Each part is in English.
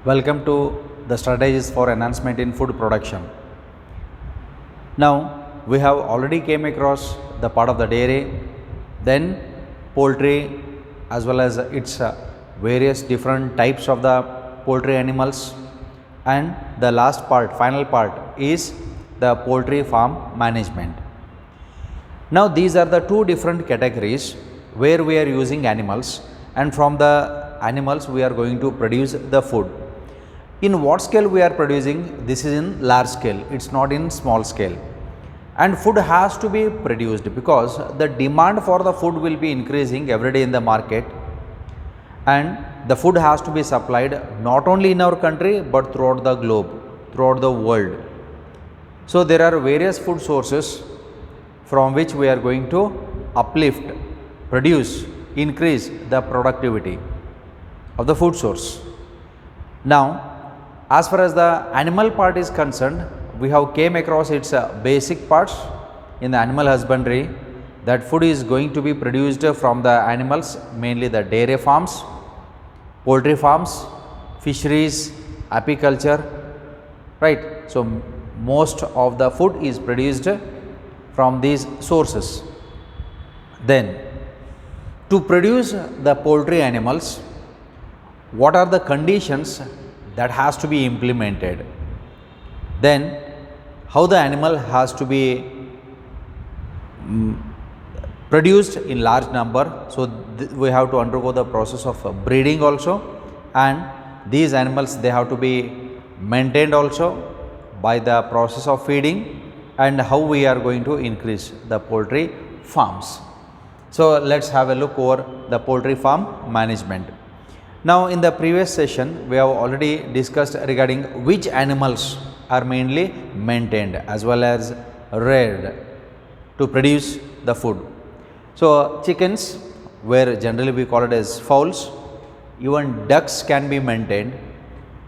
Welcome to the strategies for enhancement in food production. Now we have already came across the part of the dairy, then poultry, as well as its various different types of the poultry animals, and the last part, final part is the poultry farm management. Now these are the two different categories where we are using animals, and from the animals we are going to produce the food. In what scale we are producing? This is in large scale, it's not in small scale. And food has to be produced because the demand for the food will be increasing every day in the market, and the food has to be supplied not only in our country but throughout the globe, throughout the world. So there are various food sources from which we are going to uplift, produce, increase the productivity of the food source. Now as far as the animal part is concerned, we have came across its basic parts in the animal husbandry, that food is going to be produced from the animals, mainly the dairy farms, poultry farms, fisheries, apiculture, right. So most of the food is produced from these sources. Then to produce the poultry animals, what are the conditions that has to be implemented? Then how the animal has to be produced in large number. So we have to undergo the process of breeding also, and these animals, they have to be maintained also by the process of feeding, and how we are going to increase the poultry farms. So let's have a look over the poultry farm management. Now in the previous session we have already discussed regarding which animals are mainly maintained as well as reared to produce the food. So chickens, where generally we call it as fowls, even ducks can be maintained,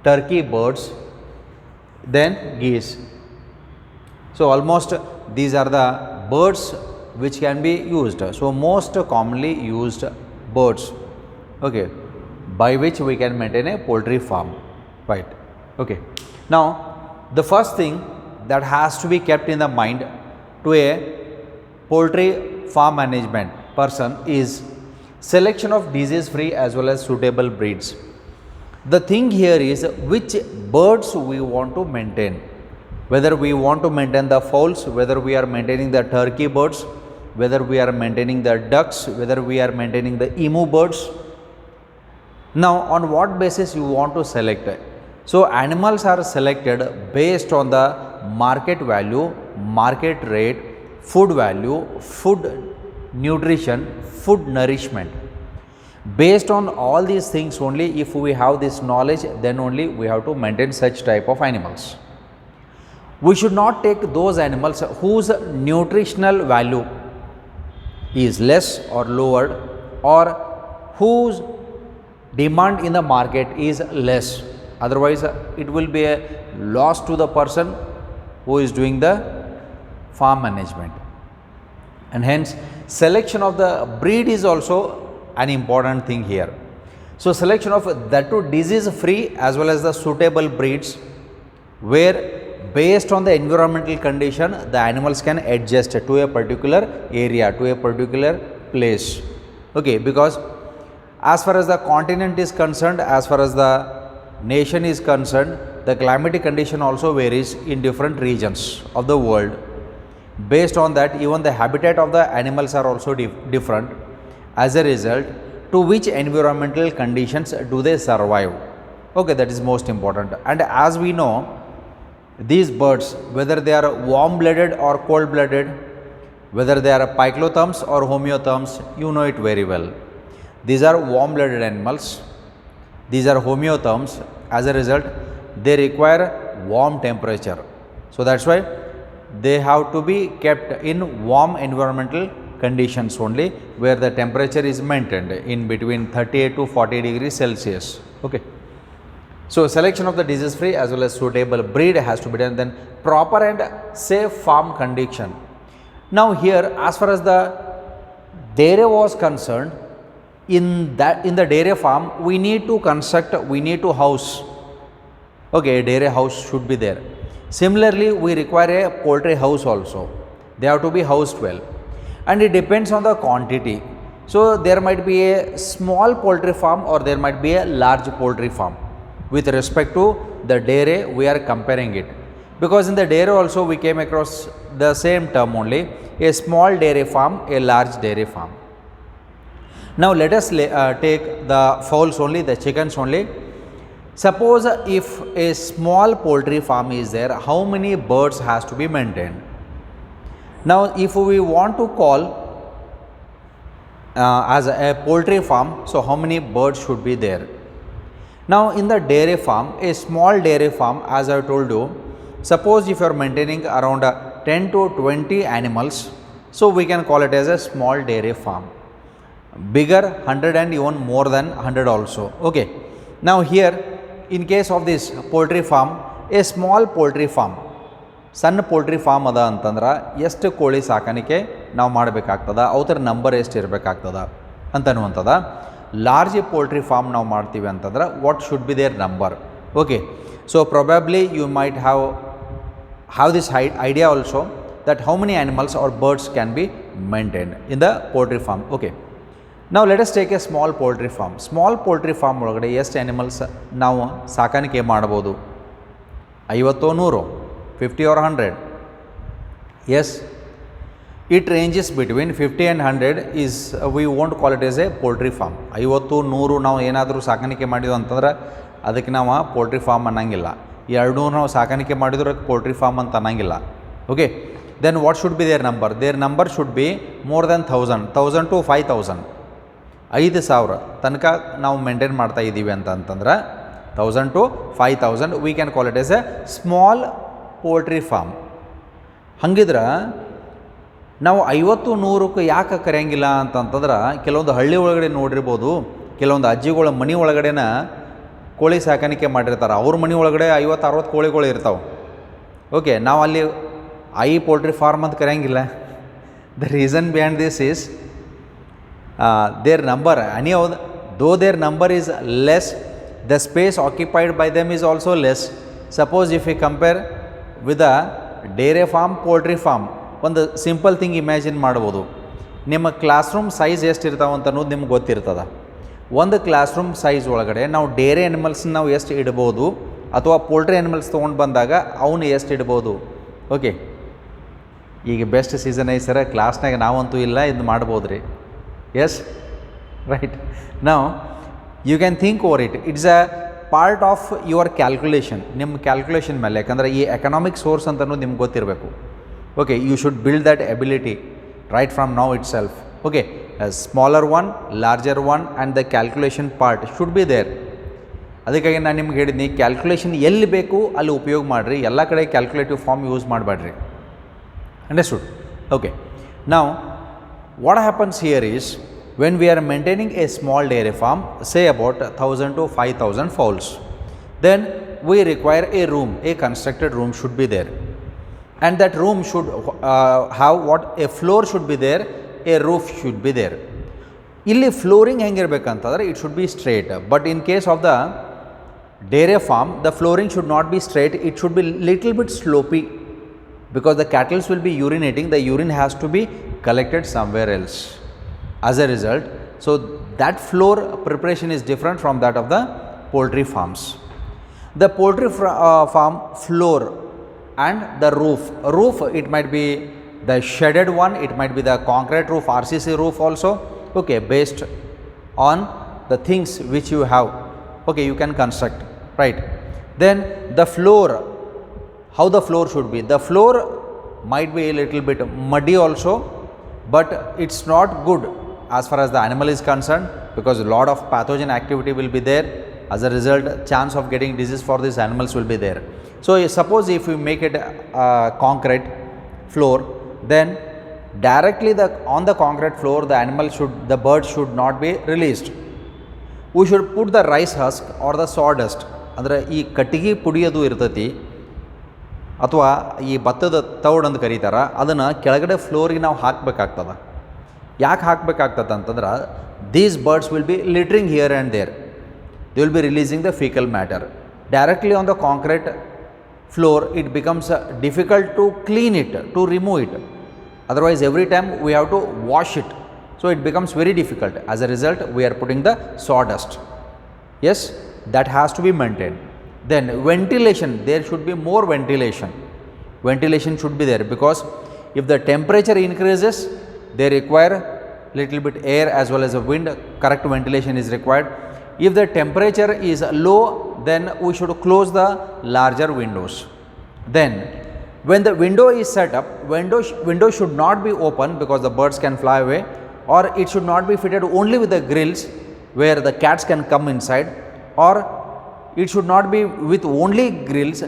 turkey, birds, then geese. So almost these are the birds which can be used. So most commonly used birds, okay, by which we can maintain a poultry farm, right. Okay. Now the first thing that has to be kept in the mind to a poultry farm management person is selection of disease free as well as suitable breeds. The thing here is which birds we want to maintain, whether we want to maintain the fowls, whether we are maintaining the turkey birds, whether we are maintaining the ducks, whether we are maintaining the emu birds. Now on what basis you want to select it? So animals are selected based on the market value, market rate, food value, food nutrition, food nourishment. Based on all these things only, if we have this knowledge, then only we have to maintain such type of animals. We should not take those animals whose nutritional value is less or lowered, or whose demand in the market is less. Otherwise it will be a loss to the person who is doing the farm management. And hence selection of the breed is also an important thing here. So selection of that too disease free as well as the suitable breeds, where based on the environmental condition the animals can adjust to a particular area, to a particular place, okay. Because as far as the continent is concerned, as far as the nation is concerned, the climatic condition also varies in different regions of the world. Based on that, even the habitat of the animals are also different. As a result, to which environmental conditions do they survive, okay, that is most important. And as we know, these birds, whether they are warm blooded or cold blooded, whether they are piclotherms or homeotherms, you know it very well. These are warm blooded animals, these are homeotherms. As a result, they require warm temperature. So that's why they have to be kept in warm environmental conditions only, where the temperature is maintained in between 38 to 40 degrees Celsius, okay. So selection of the disease free as well as suitable breed has to be done. Then proper and safe farm condition. Now here, as far as the dairy was concerned, in the dairy farm we need to construct, we need to house Okay, a dairy house should be there. Similarly, we require a poultry house also. They have to be housed well, and it depends on the quantity. So there might be a small poultry farm or there might be a large poultry farm. With respect to the dairy, we are comparing it, because in the dairy also we came across the same term only, a small dairy farm, a large dairy farm. Now let us take the fowls only, the chickens only. Suppose if a small poultry farm is there, how many birds has to be maintained? Now if we want to call as a poultry farm, so how many birds should be there? Now in the dairy farm, a small dairy farm, as I told you, suppose if you are maintaining around 10 to 20 animals, so we can call it as a small dairy farm. Bigger 100 and even more than 100 also. Okay, now here in case of this poultry farm, a small poultry farm, ಸಣ್ಣ poultry form ಅದ ಅಂತಂದ್ರೆ ಎಷ್ಟು ಕೋಳಿ ಸಾಕಾಣಿಕೆ ನಾವು ಮಾಡಬೇಕಾಗ್ತದ, ಅವರ number ಎಷ್ಟು ಇರಬೇಕಾಗ್ತದ ಅಂತನ್ನುವಂಥದ್ದು. ಲಾರ್ಜ್ ಪೋಲ್ಟ್ರಿ ಫಾರ್ಮ್ ನಾವು ಮಾಡ್ತೀವಿ ಅಂತಂದ್ರೆ what should be there number. Okay, so probably you might have this idea also that how many animals or birds can be maintained in the poultry farm. Okay, ನಾವು let us take a small poultry farm. Small poultry farm ಒಳಗಡೆ ಎಷ್ಟು animals ನಾವು ಸಾಕಾಣಿಕೆ ಮಾಡ್ಬೋದು? 50 100, 50 or 100? Yes, it ranges between 50 and 100 is we won't call it as a poultry farm. 50 100 ನಾವು ಏನಾದರೂ ಸಾಕಾಣಿಕೆ ಮಾಡಿದ್ವು ಅಂತಂದ್ರೆ ಅದಕ್ಕೆ ನಾವು ಪೋಲ್ಟ್ರಿ ಫಾರ್ಮ್ ಅನ್ನಂಗಿಲ್ಲ. 200 ನಾವು ಸಾಕಾಣಿಕೆ ಮಾಡಿದ್ರೆ ಪೋಲ್ಟ್ರಿ ಫಾರ್ಮ್ ಅಂತ ಅನ್ನಂಗಿಲ್ಲ. Okay, then what should be there number? There number should be more than 1000 to 5000. 5000 ತನಕ ನಾವು ಮೇಂಟೈನ್ ಮಾಡ್ತಾ ಇದ್ದೀವಿ ಅಂತಂದ್ರೆ 1000 to 5000 we can call it as a small poultry farm. ಹಂಗಿದ್ರೆ ನಾವು 50 100ಕ್ಕೆ ಯಾಕೆ ಕರೆಯಂಗಿಲ್ಲ ಅಂತಂತಂದ್ರೆ, ಕೆಲವೊಂದು ಹಳ್ಳಿ ಒಳಗಡೆ ನೋಡಿರ್ಬೋದು, ಕೆಲವೊಂದು ಅಜ್ಜಿಗಳ ಮನೆ ಒಳಗಡೆನ ಕೋಳಿ ಸಾಕಾಣಿಕೆ ಮಾಡಿರ್ತಾರೆ. ಅವ್ರ ಮನೆ ಒಳಗಡೆ 50 60 ಕೋಳಿಗಳು ಇರ್ತಾವೆ. ಓಕೆ, ನಾವು ಅಲ್ಲಿ ಪೋಲ್ಟ್ರಿ ಫಾರ್ಮ್ ಅಂತ ಕರೆಯಂಗಿಲ್ಲ. The reason behind this is their number, though their number is less, the space occupied by them is also less. Suppose if we compare with a dairy farm, poultry farm, ಒಂದು simple thing imagine ಮಾಡ್ಬೋದು. ನಿಮ್ಮ class room size ಎಷ್ಟು ಇರ್ತಾವೆ ಅಂತ ಅನ್ನೋದು ನಿಮ್ಗೆ ಗೊತ್ತಿರ್ತದೆ. ಒಂದು ಕ್ಲಾಸ್ ರೂಮ್ ಸೈಜ್ ಒಳಗಡೆ ನಾವು ಡೈರಿ ಆ್ಯನಿಮಲ್ಸ್ನ ನಾವು ಎಷ್ಟು ಇಡ್ಬೋದು, ಅಥವಾ ಪೋಲ್ಟ್ರಿ ಆ್ಯನಿಮಲ್ಸ್ ತೊಗೊಂಡು ಬಂದಾಗ ಅವನು ಎಷ್ಟು ಇಡ್ಬೋದು? ಓಕೆ, ಈಗ ಬೆಸ್ಟ್ ಸೀಸನ್ ಐತೆ ಸರ, ಕ್ಲಾಸ್ನಾಗ ನಾವಂತೂ ಇಲ್ಲ, ಇದು ಮಾಡ್ಬೋದು ರೀ. Yes, right. Now you can think over it. It's a part of your calculation. ನಿಮ್ಮ ಕ್ಯಾಲ್ಕುಲೇಷನ್ ಮೇಲೆ, ಯಾಕಂದರೆ ಈ ಎಕನಾಮಿಕ್ ಸೋರ್ಸ್ ಅಂತ ಅನ್ನೋದು ನಿಮ್ಗೆ ಗೊತ್ತಿರಬೇಕು. Okay, you should build that ability right from now itself. Okay, smaller one, larger one and the calculation part should be there. ಅದಕ್ಕಾಗಿ ನಾನು ನಿಮ್ಗೆ ಹೇಳಿದ್ನಿ, ಕ್ಯಾಲ್ಕುಲೇಷನ್ ಎಲ್ಲಿ ಬೇಕು ಅಲ್ಲಿ ಉಪಯೋಗ ಮಾಡಿರಿ, ಎಲ್ಲ ಕಡೆ ಕ್ಯಾಲ್ಕುಲೇಟಿವ್ ಫಾರ್ಮ್ ಯೂಸ್ ಮಾಡಬೇಡ್ರಿ. ಅಂಡರ್ಸ್ಟುಡ್? ಓಕೆ, ನಾವು what happens here is, when we are maintaining a small dairy farm, say about 1000 to 5000 fowls, then we require a room, a constructed room should be there, and that room should have what? A floor should be there, a roof should be there. Illi flooring hengirbekantre it should be straight, but in case of the dairy farm, the flooring should not be straight, it should be little bit slopey, because the cattle will be urinating, the urine has to be collected somewhere else. As a result, so that floor preparation is different from that of the poultry farms. The poultry farm floor and the roof, it might be the shedded one, it might be the concrete roof, RCC roof also. Okay, based on the things which you have, okay, you can construct, right? Then the floor, how the floor should be? The floor might be a little bit muddy also, but it's not good as far as the animal is concerned, because a lot of pathogen activity will be there. As a result, chance of getting disease for these animals will be there. So suppose if we make it concrete floor, then directly on the concrete floor the bird should not be released. We should put the rice husk or the sawdust, ಅಂದರೆ ಈ ಕಟ್ಟಿಗೆ ಪುಡಿಯೋದು ಇರ್ತೈತಿ ಅಥವಾ ಈ ಭತ್ತದ ತೌಡ್ ಅಂತ ಕರೀತಾರೆ, ಅದನ್ನು ಕೆಳಗಡೆ ಫ್ಲೋರಿಗೆ ನಾವು ಹಾಕಬೇಕಾಗ್ತದೆ. ಯಾಕೆ ಹಾಕಬೇಕಾಗ್ತದೆ ಅಂತಂದ್ರೆ, these birds will be littering here and there, they will be releasing the faecal matter. directly on the concrete floor, it becomes difficult to clean it, to remove it. Otherwise, every time we have to wash it. So, it becomes very difficult. As a result, we are putting the sawdust. Yes, that has to be maintained. Then ventilation, there should be more ventilation. Ventilation should be there, because if the temperature increases, they require little bit air as well as a wind. Correct ventilation is required. If the temperature is low, then we should close the larger windows. Then when the window is set up, window should not be open, because the birds can fly away, or it should not be fitted only with the grills where the cats can come inside, or it should not be with only grills.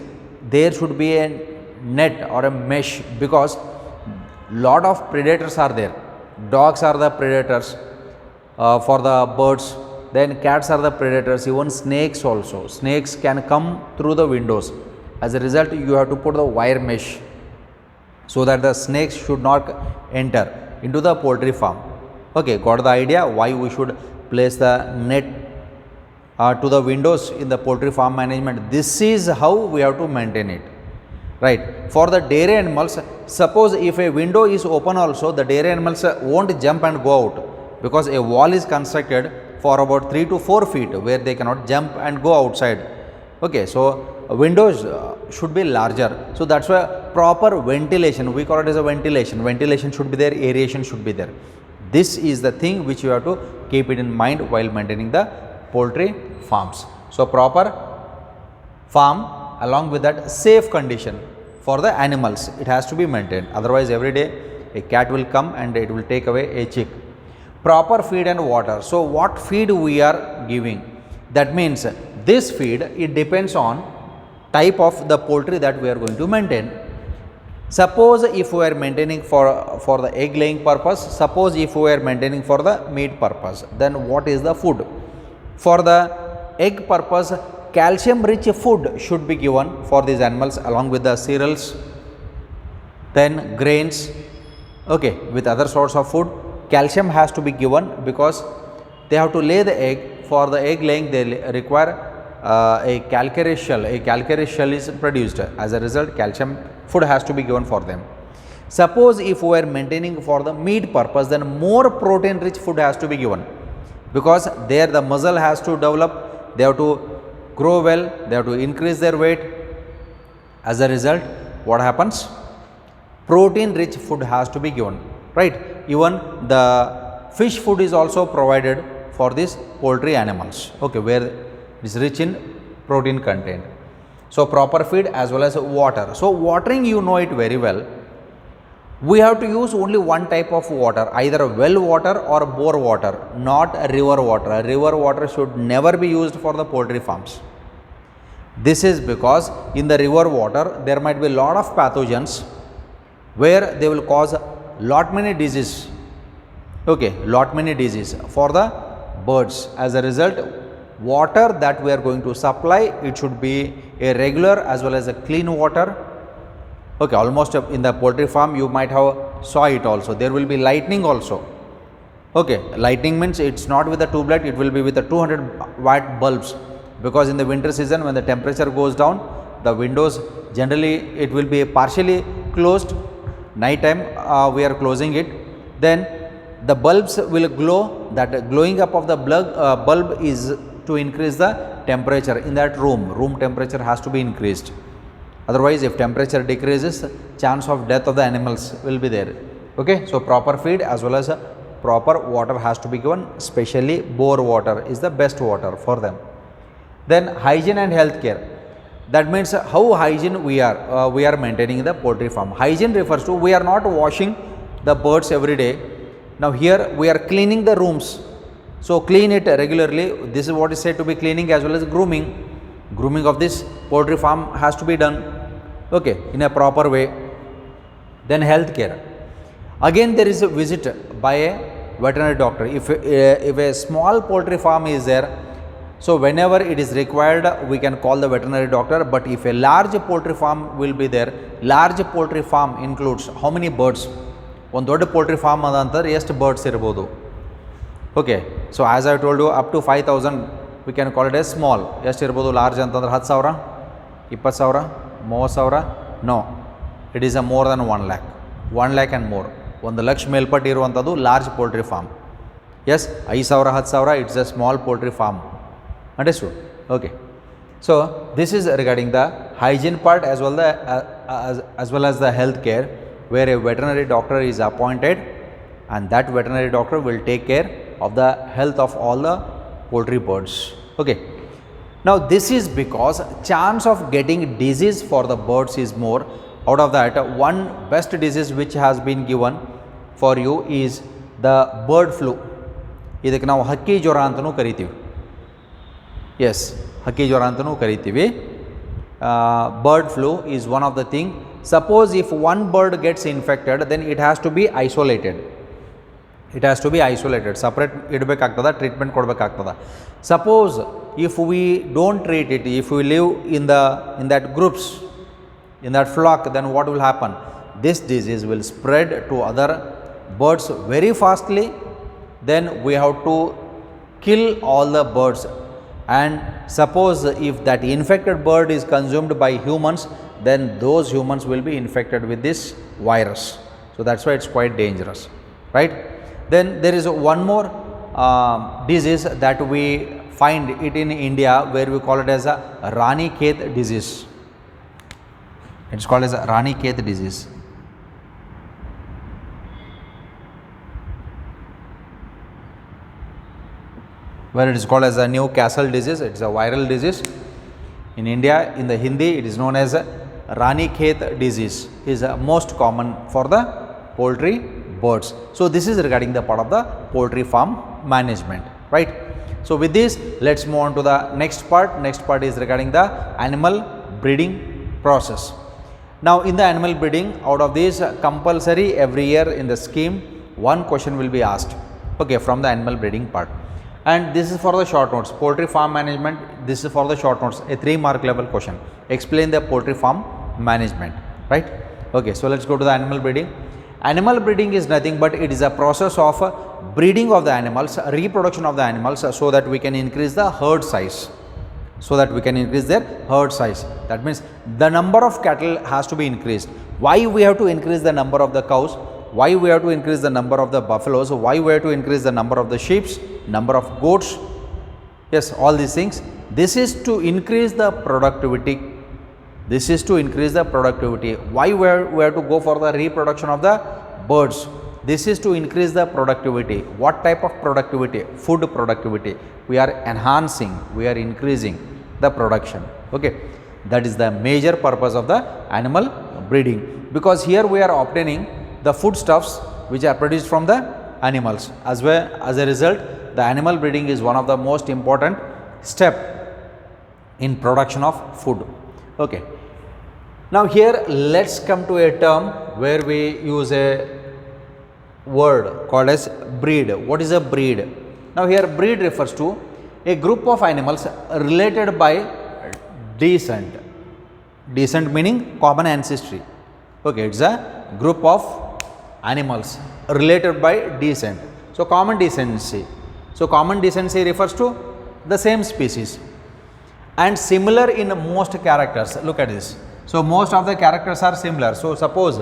There should be a net or a mesh, because lot of predators are there. Dogs are the predators for the birds, then cats are the predators, even snakes also. Snakes can come through the windows. As a result, you have to put the wire mesh so that the snakes should not enter into the poultry farm. Okay, got the idea why we should place the net to the windows in the poultry farm management. This is how we have to maintain it. Right. For the dairy animals, suppose if a window is open also, the dairy animals won't jump and go out, because a wall is constructed for about 3 to 4 feet where they cannot jump and go outside. Okay, so windows should be larger. So that's why proper ventilation, we call it as a ventilation. Ventilation should be there, aeration should be there. This is the thing which you have to keep it in mind while maintaining the poultry farms. So proper farm, along with that safe condition for the animals, it has to be maintained. Otherwise, every day a cat will come and it will take away a chick. Proper feed and water. So what feed we are giving? That means this feed, it depends on type of the poultry that we are going to maintain. Suppose if we are maintaining for the egg laying purpose, suppose if we are maintaining for the meat purpose, then what is the food? For the egg purpose, calcium rich food should be given for these animals, along with the cereals, then grains, okay, with other sorts of food. Calcium has to be given, because they have to lay the egg. For the egg laying, they require a calcareous shell. A calcareous shell is produced. As a result, calcium food has to be given for them. Suppose if we are maintaining for the meat purpose, then more protein rich food has to be given, because there the muscle has to develop, they have to grow well, they have to increase their weight. As a result, what happens? Protein rich food has to be given, right? Even the fish food is also provided for these poultry animals, okay, where it is rich in protein content. So proper feed as well as water. So watering, you know it very well. We have to use only one type of water, either well water or bore water, not river water. River water should never be used for the poultry farms. This is because in the river water, there might be a lot of pathogens where they will cause lot many disease, okay, lot many disease for the birds. As a result, water that we are going to supply, it should be a regular as well as a clean water. Okay, almost in the poultry farm you might have saw it also. There will be lightning also. Okay, lightning means it's not with the tube light, it will be with the 200-watt bulbs, because in the winter season when the temperature goes down, the windows generally it will be partially closed. Night time we are closing it. Then the bulbs will glow. That glowing up of the bulb is to increase the temperature in that room. Room temperature has to be increased. Otherwise, if temperature decreases, chance of death of the animals will be there. Okay, so proper feed as well as proper water has to be given, especially bore water is the best water for them. Then hygiene and health care. That means how hygiene we are maintaining in the poultry farm. Hygiene refers to we are not washing the birds every day. Now here we are cleaning the rooms. So clean it regularly. This is what is said to be cleaning as well as grooming. Grooming of this poultry farm has to be done, okay, in a proper way. Then health care. Again there is a visit by a veterinary doctor. If a small poultry farm is there, so whenever it is required, we can call the veterinary doctor. But if a large poultry farm will be there, large poultry farm includes how many birds? One dodda poultry farm adantar ಎಷ್ಟು birds irbodu. Okay, so as I told you, up to 5,000 we can call it a small. ಎಷ್ಟಿರ್ಬೋದು large ಅಂತಂದ್ರೆ 10,000, 20,000, 30,000? No, it is a more than 1 lakh, 1 lakh and more. 1 ಲಕ್ಷ ಮೇಲ್ಪಟ್ಟು ಇರುವಂಥದ್ದು large poultry farm. Yes, 5,000, 10,000 it's a small poultry farm. Understood? Okay. So this is regarding the hygiene part as well as the health care, where a veterinary doctor is appointed and that veterinary doctor will take care of the health of all the poultry birds. Okay. Now this is because chance of getting disease for the birds is more. Out of that, one best disease which has been given for you is the bird flu. ಇದಕ್ಕೆ ನಾವು ಹಕ್ಕಿ ಜ್ವರ ಅಂತಲೂ ಕರಿತೀವಿ. S, ಹಕ್ಕಿ ಜ್ವರ ಅಂತಲೂ ಕರಿತೀವಿ. Bird flu is one of the thing. Suppose if one bird gets infected, then it has to be isolated. It has to be isolated, separate ಇಡಬೇಕಾಗ್ತದೆ, ಟ್ರೀಟ್ಮೆಂಟ್ ಕೊಡಬೇಕಾಗ್ತದೆ. Suppose if we don't treat it, if we leave in that groups, in that flock, then what will happen? This disease will spread to other birds very fastly. Then we have to kill all the birds, and suppose if that infected bird is consumed by humans, then those humans will be infected with this virus. So that's why it's quite dangerous, right? Then there is one more disease that we find it in India, where we call it as a Ranikhet disease. It's called as a Ranikhet disease. Where it is called as a Newcastle disease. It's a viral disease. In India, in the Hindi, it is known as a Ranikhet disease. Is most common for the poultry birds. So this is regarding the part of the poultry farm management, right? So with this, let's move on to the next part. Next part is regarding the animal breeding process. Now in the animal breeding, out of this, compulsory every year in the scheme, one question will be asked, okay, from the animal breeding part. And this is for the short notes. Poultry farm management, this is for the short notes, a 3-mark level question. Explain the poultry farm management, right? Okay, so let's go to the animal breeding. Animal breeding is nothing but it is a process of breeding of the animals, reproduction of the animals, so that we can increase the herd size. So that we can increase their herd size. That means the number of cattle has to be increased. Why we have to increase the number of the cows? Why we have to increase the number of the buffaloes? Why we have to increase the number of the sheep, number of goats? Yes, all these things. This is to increase the productivity. This is to increase the productivity. Why we have to go for the reproduction of the birds? This is to increase the productivity. What type of productivity? Food productivity. We are enhancing, we are increasing the production. Okay, that is the major purpose of the animal breeding, because here we are obtaining the foodstuffs which are produced from the animals. As well as a result, the animal breeding is one of the most important step in production of food. Okay, now here let's come to a term where we use a word called as breed. What is a breed? Now here breed refers to a group of animals related by descent. Descent meaning common ancestry. Okay, it's a group of animals related by descent. So common descendancy. So common descendancy refers to the same species and similar in most characters. Look at this. So most of the characters are similar. So suppose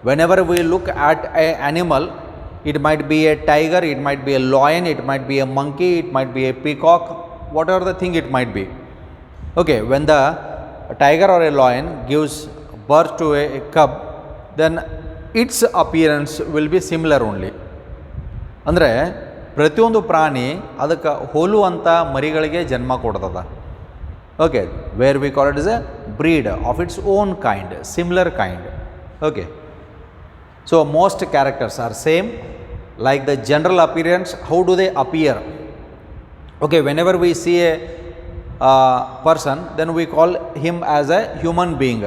whenever we look at an animal, it might be a tiger, it might be a lion, it might be a monkey, it might be a peacock, whatever the thing it might be. Okay, when the tiger or a lion gives birth to a cub, then its appearance will be similar only. ಅಂದರೆ ಪ್ರತಿಯೊಂದು ಪ್ರಾಣಿ ಅದಕ್ಕೆ ಹೋಲುವಂಥ ಮರಿಗಳಿಗೆ ಜನ್ಮ ಕೊಡ್ತದ. Okay, where we call it is a breed of its own kind, similar kind. Okay, so most characters are same, like the general appearance. How do they appear? Okay, whenever we see a person, then we call him as a human being.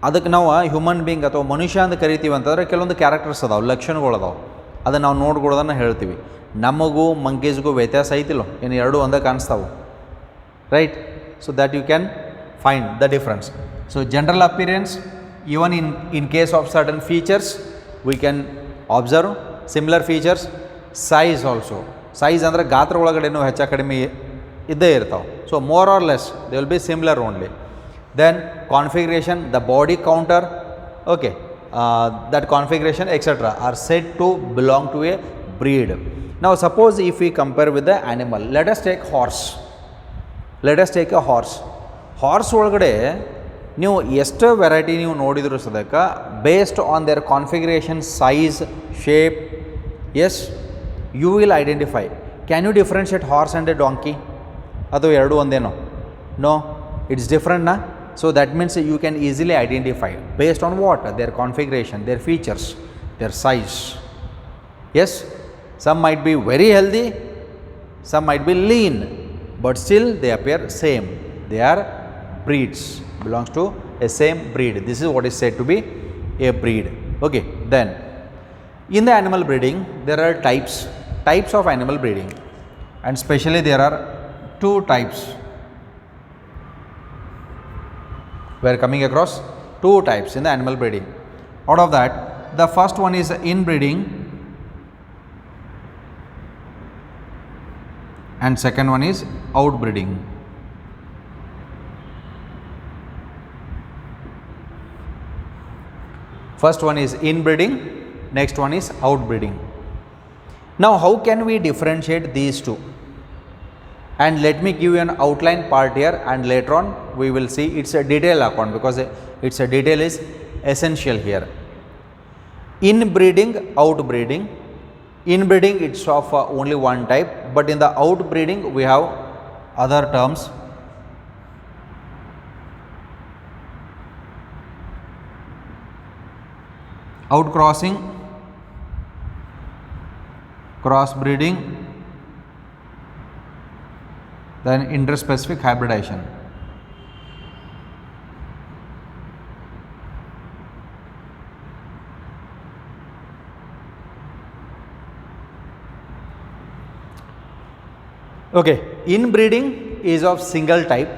ಅದಕ್ಕೆ ನಾವು human being ಅಥವಾ ಮನುಷ್ಯ ಅಂತ ಕರಿತೀವಿ ಅಂತಂದರೆ ಕೆಲವೊಂದು characters ಅದಾವೆ, ಲಕ್ಷಣಗಳು ಅದಾವೆ, ಅದನ್ನು ನಾವು ನೋಡ್ಕೊಳ್ಳೋದನ್ನು ಹೇಳ್ತೀವಿ. ನಮಗೂ ಮಂಕೀಸ್ಗೂ ವ್ಯತ್ಯಾಸ ಐತಿಲ್ಲ, ಏನು ಎರಡೂ ಒಂದೇ ಕಾಣಿಸ್ತಾವೆ, right? So that you can find the difference. So general appearance, even in case of certain features we can observe similar features. Size also, size ಅಂದರೆ ಗಾತ್ರ ಒಳಗಡೆನೂ ಹೆಚ್ಚು ಕಡಿಮೆ ಇದ್ದೇ ಇರ್ತಾವೆ. So more or less they will B similar only. Then configuration, the body counter, okay, that configuration etc. are said to belong to a breed. Now suppose if we compare with the animal, let us take horse. Let us take a horse. Horse ಒಳಗಡೆ ನೀವು ಎಷ್ಟು variety ನೀವು ನೋಡಿದ್ರು ಸದಕ based on their configuration, size, shape, as you will identify. Can you differentiate horse and a donkey? ಅದು ಎರಡು ಒಂದೇನೋ? No, it's different ನಾ. So that means you can easily identify based on what? Their configuration, their features, their size. Yes, some might be very healthy, some might be lean, but still they appear same. They are breeds, belongs to a same breed. This is what is said to be a breed. Okay, then in the animal breeding there are types of animal breeding, and specially there are two types. We are coming across two types in the animal breeding. Out of that, the first one is inbreeding and second one is outbreeding. First one is inbreeding, next one is outbreeding. Now how can we differentiate these two? And let me give you an outline part here, and later on we will see it's a detail account because it's a detail is essential here. Inbreeding, outbreeding. Inbreeding it's of only one type, but in the outbreeding we have other terms. Outcrossing, crossbreeding, then interspecific hybridization. Okay, inbreeding is of single type,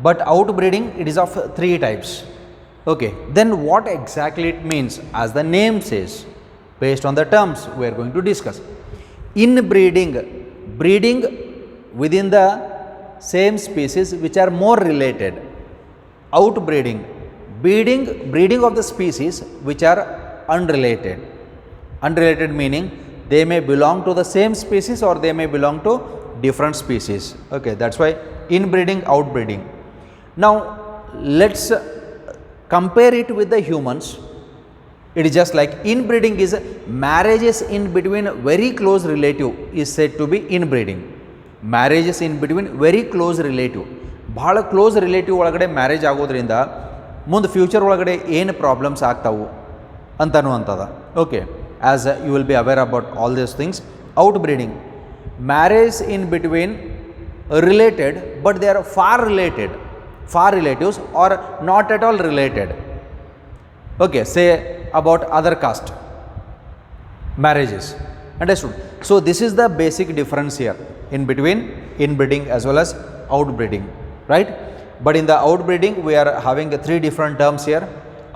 but outbreeding it is of three types. Okay, then what exactly it means? As the name says, based on the terms we are going to discuss. Inbreeding, breeding within the same species which are more related. Outbreeding, breeding of the species which are unrelated. Unrelated meaning they may belong to the same species or they may belong to different species. Okay, that's why inbreeding, outbreeding. Now let's compare it with the humans. It is just like inbreeding is marriages in between very close relative is said to be inbreeding. Marriages in between very close relative, ಭಾಳ close relative ಒಳಗಡೆ marriage ಆಗೋದ್ರಿಂದ ಮುಂದೆ future ಒಳಗಡೆ ಏನು problems ಆಗ್ತಾವು ಅಂತನೂ ಅಂತದ. Okay, as you will be aware about all these things. outbreeding, marriage in between related but they are far relatives or not at all related. Okay, say about other caste marriages. Understood? So this is the basic difference here in between inbreeding as well as outbreeding, right? But in the outbreeding we are having three different terms here: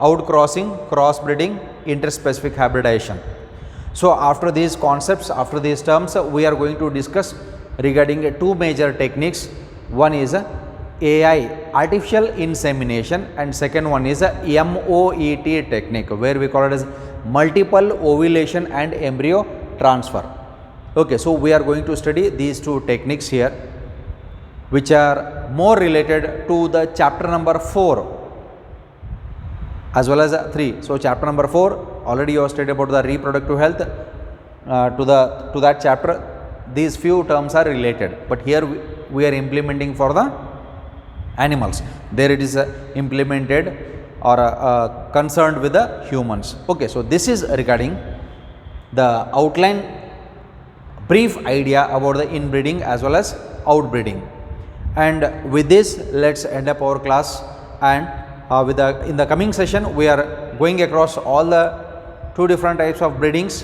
outcrossing, crossbreeding, interspecific hybridization. So after these concepts, after these terms, we are going to discuss regarding two major techniques. One is AI, artificial insemination, and second one is MOET technique, where we call it as multiple ovulation and embryo transfer. Okay, so we are going to study these two techniques here, which are more related to the chapter number 4 as well as 3. So chapter number 4 already you have studied about the reproductive health. To that chapter these few terms are related, but here we are implementing for the animals. There it is implemented or concerned with the humans. Okay, so this is regarding the outline, brief idea about the inbreeding as well as outbreeding. And with this, let's end up our class, and in the coming session we are going across all the two different types of breedings,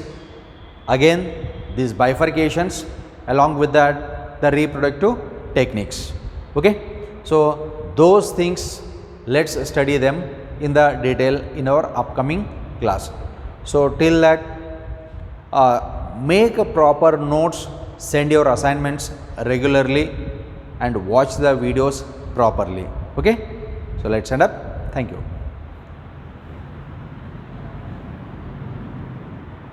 again these bifurcations, along with that the reproductive techniques. Okay, so those things let's study them in the detail in our upcoming class. So till that, make proper notes, send your assignments regularly, and watch the videos properly. Okay, so let's end up. Thank you.